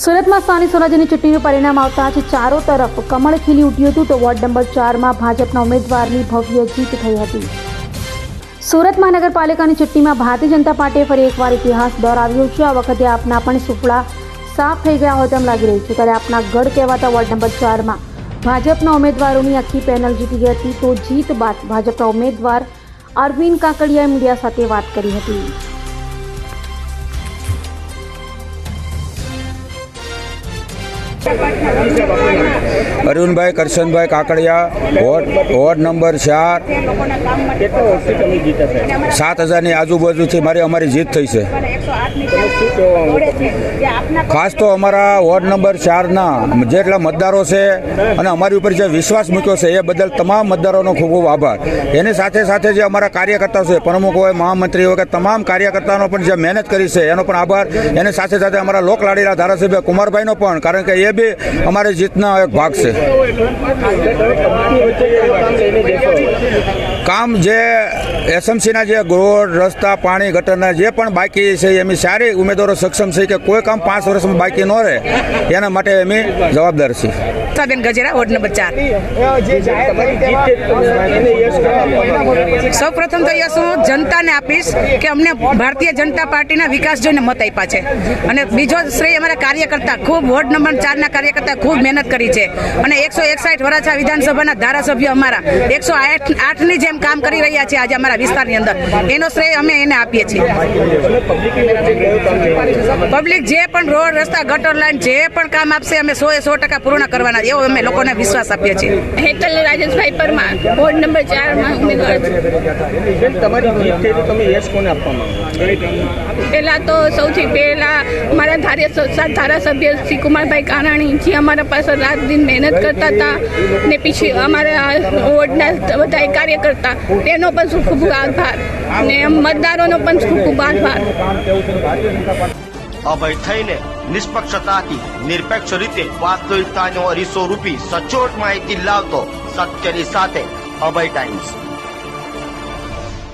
સુરતમાં સ્થાનિક સ્વરાજ્યની ચૂંટણીનું પરિણામ આવતા જ ચારો તરફ કમળ ખીલી ઉઠ્યું હતું તો વોર્ડ નંબર 4માં ભાજપના ઉમેદવારની ભવ્ય જીત થઈ હતી। સુરત મહાનગરપાલિકાની ચૂંટણીમાં ભારતીય જનતા પાર્ટીએ ફરી એકવાર ઇતિહાસ દોહરાવ્યો છે। આ વખતે આપના પણ સુપડા સાફ થઈ ગયા હોય તેમ લાગી રહ્યું છે। ત્યારે આપના ગઢ કહેવાતા વોર્ડ નંબર 4માં ભાજપના ઉમેદવારોની આખી પેનલ જીતી ગઈ હતી। તો જીત બાદ ભાજપના ઉમેદવાર અરવિંદ કાકડિયાએ મીડિયા સાથે વાત કરી હતી। અરુણભાઈ કરશનભાઈ કાકડિયા, વોર્ડ નંબર 4, 7,000ની આજુબાજુથી અમારી જીત થઈ છે। ખાસ તો અમારા વોર્ડ નંબર 4ના જેટલા મતદારો છે અને અમારી ઉપર જે વિશ્વાસ મૂક્યો છે એ બદલ તમામ મતદારોનો ખૂબ ખૂબ આભાર। એની સાથે સાથે જે અમારા કાર્યકર્તાઓ છે, પ્રમુખ હોય, મહામંત્રી હોય કે તમામ કાર્યકર્તાઓનો પણ જે મહેનત કરી છે એનો પણ આભાર। એની સાથે સાથે અમારા લોકલાડીલા ધારાસભ્ય કુમારભાઈનો પણ, કારણ કે એ બી અમારી જીતનો એક ભાગ છે। કામ જે એસએમસીના જે રોડ, રસ્તા, પાણી, ગટરના જે પણ બાકી છે એમ સારી ઉમેદવારો સક્ષમ છે કે કોઈ કામ 5 વર્ષમાં બાકી ન રહે એના માટે અમે જવાબદાર છીએ। બેન ગજેરા, વોર્ડ નંબર 4। સૌ પ્રથમ તો યસ હું જનતાને આપીશ કે અમને ભારતીય જનતા પાર્ટીના વિકાસ જોઈને મત આપ્યા છે, અને બીજો શ્રેય અમારા કાર્યકર્તા, ખૂબ વોર્ડ નંબર 4ના કાર્યકર્તા ખૂબ મહેનત કરી છે, અને 161 વરાછા વિધાનસભાના ધારાસભ્ય અમારા 108ની જેમ કામ કરી રહ્યા છે આજે અમારા વિસ્તારની અંદર, એનો શ્રેય અમે એને આપીએ છીએ। પબ્લિક જે પણ રોડ, રસ્તા, ગટર લાઈન જે પણ કામ આપશે અમે 100% પૂર્ણ કરવાના, એવો અમે લોકોને વિશ્વાસ આપીએ છીએ। હેતલ રાજેશભાઈ પરમાર, વોર્ડ નંબર 4માં ઉમેદવાર છું। તમારી જીત થઈ તો તમે યસ કોને આપવા માંગો? પહેલાં તો સૌથી પહેલાં મારા ધારાસભ્ય શ્રી કુમારભાઈ કાનાણી, જે અમારા પાસે રાત દિન મહેનત કરતા હતા, ને પછી અમારા વોર્ડના બધા કાર્યકર્તા, તેનો પણ ખૂબ ખૂબ આભાર, ને મતદારોનો પણ ખૂબ ખૂબ આભાર। અભય થઈને નિષ્પક્ષતાથી નિરપેક્ષ રીતે વાસ્તવિકતાનો અરીસો રૂપી સચોટ માહિતી લાવતો સત્યની સાથે અભય ટાઈમ્સ।